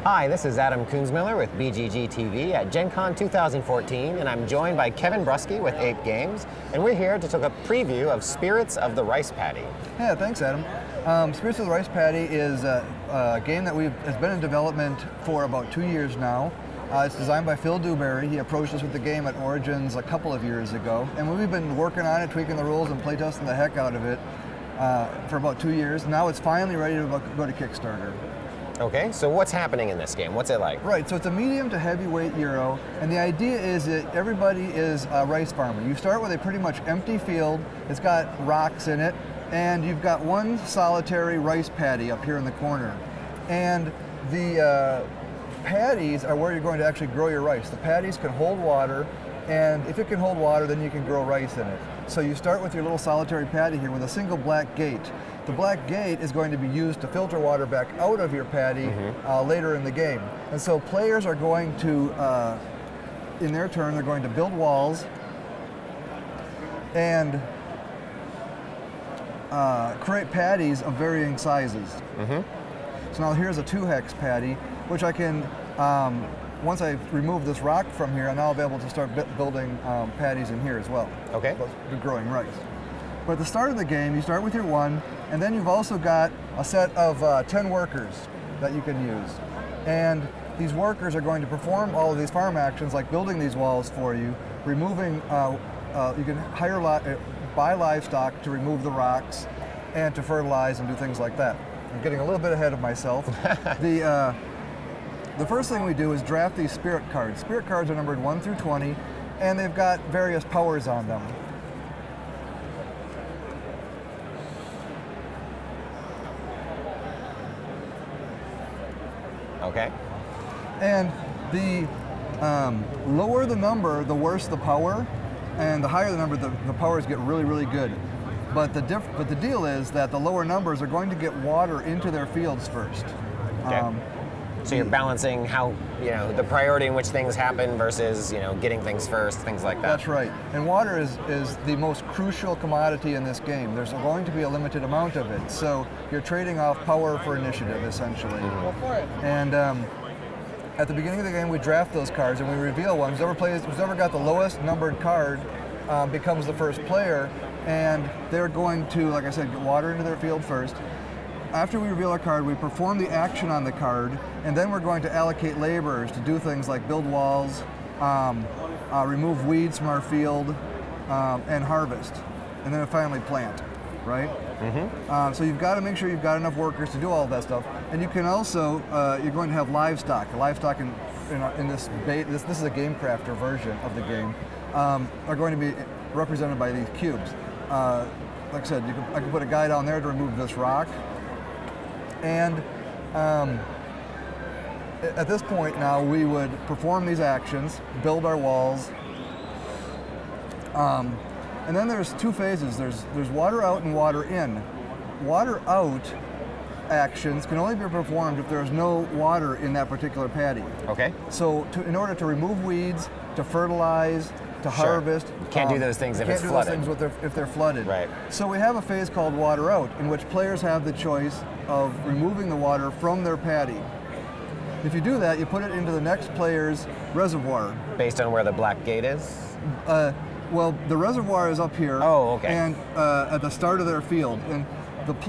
Hi, this is Adam Kunzmiller with BGG TV at Gen Con 2014, and I'm joined by Kevin Brusky with Ape Games, and we're here to take a preview of Spirits of the Rice Paddy. Yeah, thanks, Adam. Spirits of the Rice Paddy is a game that has been in development for about 2 years now. It's designed by Phil Dewberry. He approached us with the game at Origins a couple of years ago, and we've been working on it, tweaking the rules and playtesting the heck out of it for about 2 years. Now it's finally ready to go to Kickstarter. Okay, so what's happening in this game? What's it like? Right, so it's a medium to heavyweight Euro, and the idea is that everybody is a rice farmer. You start with a pretty much empty field. It's got rocks in it, and you've got one solitary rice paddy up here in the corner. And the paddies are where you're going to actually grow your rice. The paddies can hold water, and if it can hold water, then you can grow rice in it. So you start with your little solitary paddy here with a single black gate. The black gate is going to be used to filter water back out of your paddy later in the game. And so players are going to, in their turn, they're going to build walls and create paddies of varying sizes. So now here's a 2-hex paddy, which I can, once I remove this rock from here, now I'll be able to start building paddies in here as well. Okay. Growing rice. But at the start of the game, you start with your 1, and then you've also got a set of 10 workers that you can use. And these workers are going to perform all of these farm actions, like building these walls for you, removing, you can buy livestock to remove the rocks, and to fertilize and do things like that. I'm getting a little bit ahead of myself. The first thing we do is draft these spirit cards. Spirit cards are numbered 1 through 20, and they've got various powers on them. Okay. And the lower the number, the worse the power, and the higher the number, the powers get really, really good. But the deal is that the lower numbers are going to get water into their fields first. Okay. So you're balancing how, the priority in which things happen versus, getting things first, things like that. That's right. And water is the most crucial commodity in this game. There's going to be a limited amount of it. So you're trading off power for initiative, essentially. Go for it. And at the beginning of the game, we draft those cards and we reveal one. Who's ever got the lowest numbered card becomes the first player. And they're going to, like I said, get water into their field first. After we reveal our card, we perform the action on the card, and then we're going to allocate laborers to do things like build walls, remove weeds from our field, and harvest. And then finally plant, right? So you've got to make sure you've got enough workers to do all of that stuff. And you can also, you're going to have livestock. Livestock in this is a Game Crafter version of the game, are going to be represented by these cubes. Like I said, I can put a guy down there to remove this rock. And at this point now, we would perform these actions, build our walls, and then there's 2 phases. There's water out and water in. Water out actions can only be performed if there's no water in that particular paddy. Okay. So in order to remove weeds, to fertilize, to harvest. You can't do those things if it's flooded. Can't do those things if they're flooded. Right. So we have a phase called water out, in which players have the choice of removing the water from their paddy. If you do that, you put it into the next player's reservoir. Based on where the black gate is? Well, the reservoir is up here. Oh, okay. And at the start of their field. And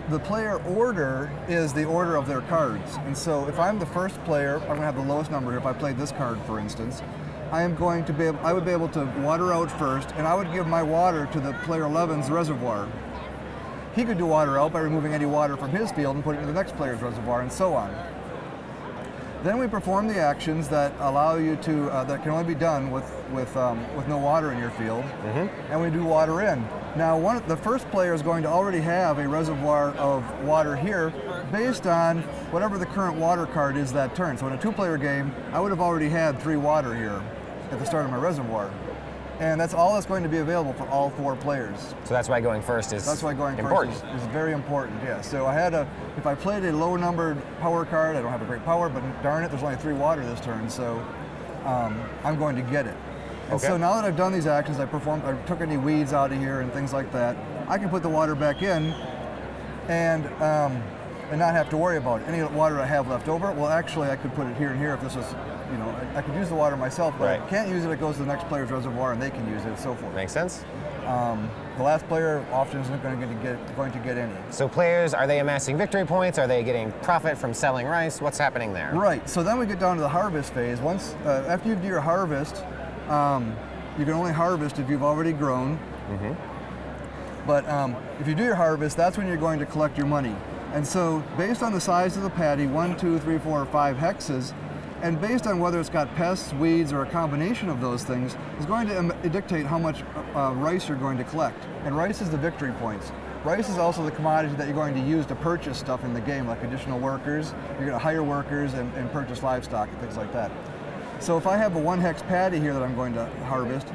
the player order is the order of their cards. And so if I'm the first player, I'm going to have the lowest number here. If I played this card, for instance, I would be able to water out first, and I would give my water to the player 11's reservoir. He could do water out by removing any water from his field and put it into the next player's reservoir, and so on. Then we perform the actions that allow you to, that can only be done with no water in your field, and we do water in. Now, the first player is going to already have a reservoir of water here based on whatever the current water card is that turn. So in a 2-player game, I would have already had 3 water here at the start of my reservoir. And that's all that's going to be available for all 4 players. So that's why going first is important. That's why going first is very important, yeah. So if I played a low numbered power card, I don't have a great power, but darn it, there's only 3 water this turn, so I'm going to get it. And so now that I've done these actions, I took any weeds out of here and things like that, I can put the water back in, and and not have to worry about it. Any water I have left over, well, actually, I could put it here and here if this was, you know, I could use the water myself, but Right. I can't use it. It goes to the next player's reservoir, and they can use it, and so forth. Makes sense. The last player often isn't going to get any. So players, are they amassing victory points? Are they getting profit from selling rice? What's happening there? Right. So then we get down to the harvest phase. Once after you do your harvest, you can only harvest if you've already grown. Mm-hmm. But if you do your harvest, that's when you're going to collect your money. And so based on the size of the paddy, 1, 2, 3, 4, or 5 hexes, and based on whether it's got pests, weeds, or a combination of those things, is going to dictate how much rice you're going to collect. And rice is the victory points. Rice is also the commodity that you're going to use to purchase stuff in the game, like additional workers. You're going to hire workers and purchase livestock and things like that. So if I have a 1 hex paddy here that I'm going to harvest,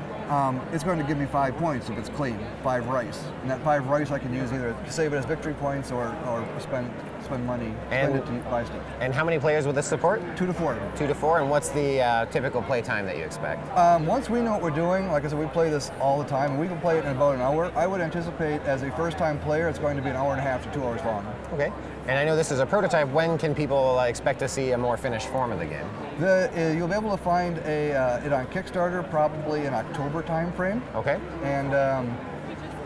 it's going to give me 5 points if it's clean, 5 rice. And that 5 rice I can use either to save it as victory points or spend money, spend it to buy stuff. And how many players will this support? 2 to 4. 2 to 4, and what's the typical play time that you expect? Once we know what we're doing, like I said, we play this all the time, and we can play it in about an hour. I would anticipate as a first-time player, it's going to be an hour and a half to 2 hours long. Okay. And I know this is a prototype. When can people expect to see a more finished form of the game? You'll be able to find it on Kickstarter probably in October time frame. Okay. And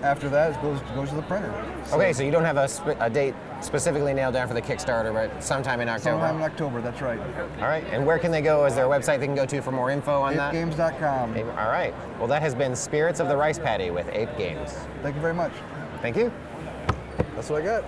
after that, it goes to the printer. Okay, so you don't have a date specifically nailed down for the Kickstarter, but sometime in October? Sometime in October, that's right. All right, and where can they go? Is there a website they can go to for more info on that? ApeGames.com. All right, well that has been Spirits of the Rice Paddy with Ape Games. Thank you very much. Thank you. That's what I got.